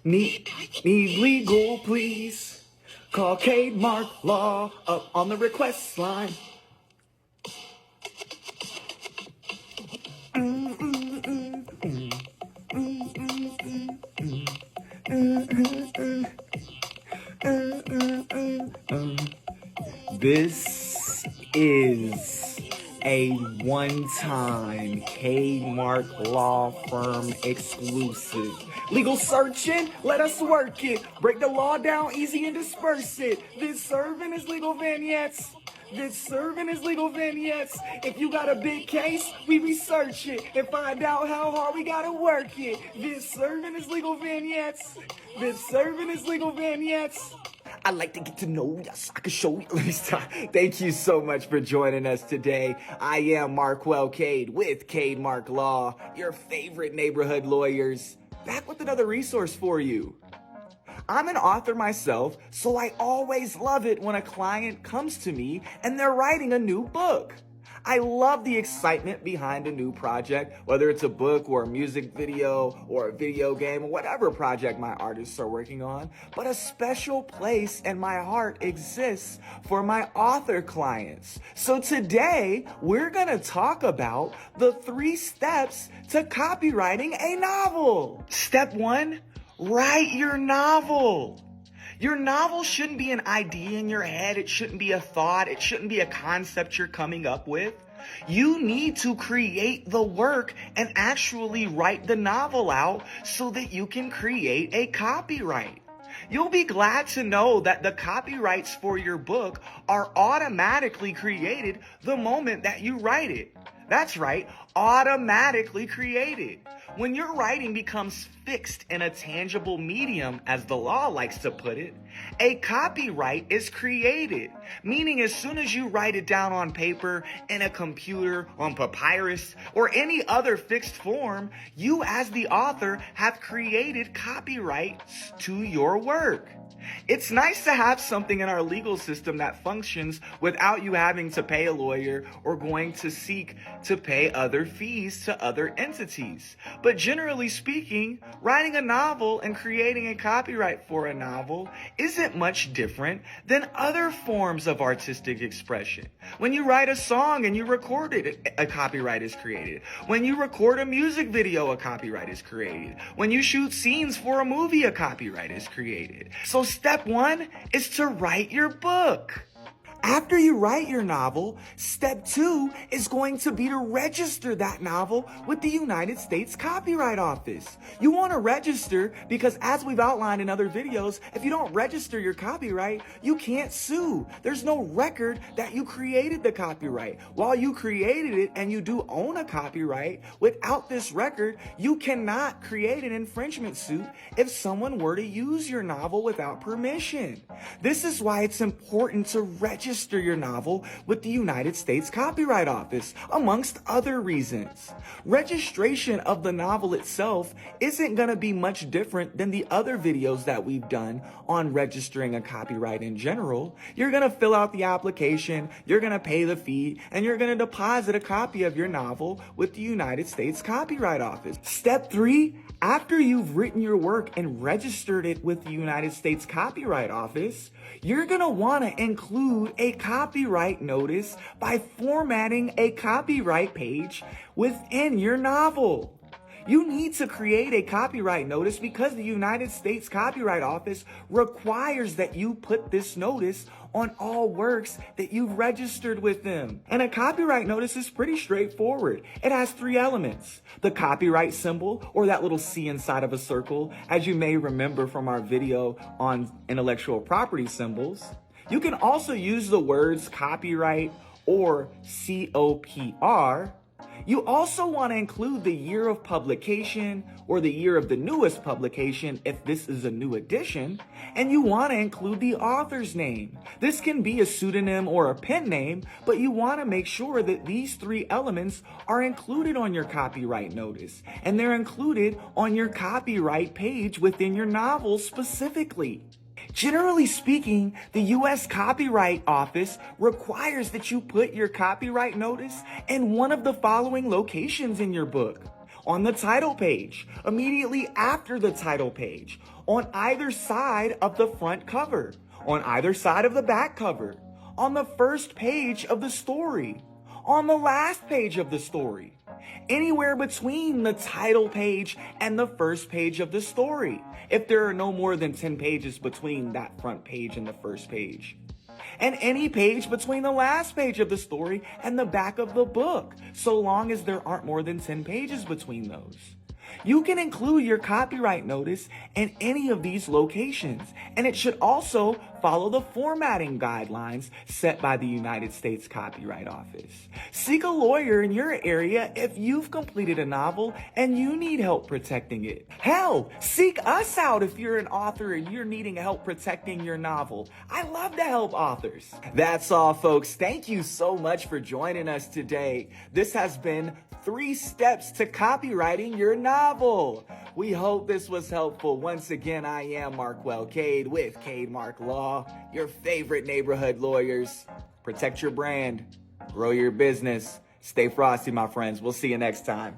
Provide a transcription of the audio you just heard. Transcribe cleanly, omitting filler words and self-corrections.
Need legal, please. Call Kate Mark Law up on the request line. This is a one-time K-Mark Law Firm exclusive. Legal searching, let us work it. Break the law down easy and disperse it. This serving is legal vignettes. This serving is legal vignettes. If you got a big case, we research it and find out how hard we gotta work it. This serving is legal vignettes. This serving is legal vignettes. I'd like to get to know you so I can show you. Thank you so much for joining us today. I am Marquel Cade with Cade Mark Law, your favorite neighborhood lawyers, back with another resource for you. I'm an author myself, so I always love it when a client comes to me and they're writing a new book. I love the excitement behind a new project, whether it's a book or a music video or a video game or whatever project my artists are working on. But a special place in my heart exists for my author clients. So today, we're gonna talk about the 3 steps to copywriting a novel. Step 1, write your novel. Your novel shouldn't be an idea in your head. It shouldn't be a thought. It shouldn't be a concept you're coming up with. You need to create the work and actually write the novel out so that you can create a copyright. You'll be glad to know that the copyrights for your book are automatically created the moment that you write it. That's right, automatically created. When your writing becomes fixed in a tangible medium, as the law likes to put it, a copyright is created. Meaning as soon as you write it down on paper, in a computer, on papyrus, or any other fixed form, you as the author have created copyrights to your work. It's nice to have something in our legal system that functions without you having to pay a lawyer or going to seek to pay other fees to other entities. But generally speaking, writing a novel and creating a copyright for a novel isn't much different than other forms of artistic expression. When you write a song and you record it, a copyright is created. When you record a music video, a copyright is created. When you shoot scenes for a movie, a copyright is created. So step 1 is to write your book. After you write your novel, step 2 is going to be to register that novel with the United States Copyright Office. You want to register because, as we've outlined in other videos, if you don't register your copyright, you can't sue. There's no record that you created the copyright. While you created it and you do own a copyright, without this record, you cannot create an infringement suit if someone were to use your novel without permission. This is why it's important to register your novel with the United States Copyright Office, amongst other reasons. Registration of the novel itself isn't going to be much different than the other videos that we've done on registering a copyright in general. You're going to fill out the application, you're going to pay the fee, and you're going to deposit a copy of your novel with the United States Copyright Office. Step 3, after you've written your work and registered it with the United States Copyright Office, you're going to want to include a copyright notice by formatting a copyright page within your novel. You need to create a copyright notice because the United States Copyright Office requires that you put this notice on all works that you've registered with them. And a copyright notice is pretty straightforward. It has 3 elements: the copyright symbol, or that little C inside of a circle, as you may remember from our video on intellectual property symbols. You can also use the words copyright or COPR. You also want to include the year of publication or the year of the newest publication if this is a new edition, and you want to include the author's name. This can be a pseudonym or a pen name, but you want to make sure that these 3 elements are included on your copyright notice, and they're included on your copyright page within your novel specifically. Generally speaking, the U.S. Copyright Office requires that you put your copyright notice in one of the following locations in your book: on the title page, immediately after the title page, on either side of the front cover, on either side of the back cover, on the first page of the story, on the last page of the story, anywhere between the title page and the first page of the story, if there are no more than 10 pages between that front page and the first page. And any page between the last page of the story and the back of the book, so long as there aren't more than 10 pages between those. You can include your copyright notice in any of these locations, and it should also follow the formatting guidelines set by the United States Copyright Office. Seek a lawyer in your area if you've completed a novel and you need help protecting it. Hell, seek us out if you're an author and you're needing help protecting your novel. I love to help authors. That's all, folks. Thank you so much for joining us today. This has been 3 Steps to Copywriting Your Novel. We hope this was helpful. Once again, I am Markwell Cade with Cade Mark Law, your favorite neighborhood lawyers. Protect your brand, grow your business. Stay frosty, my friends. We'll see you next time.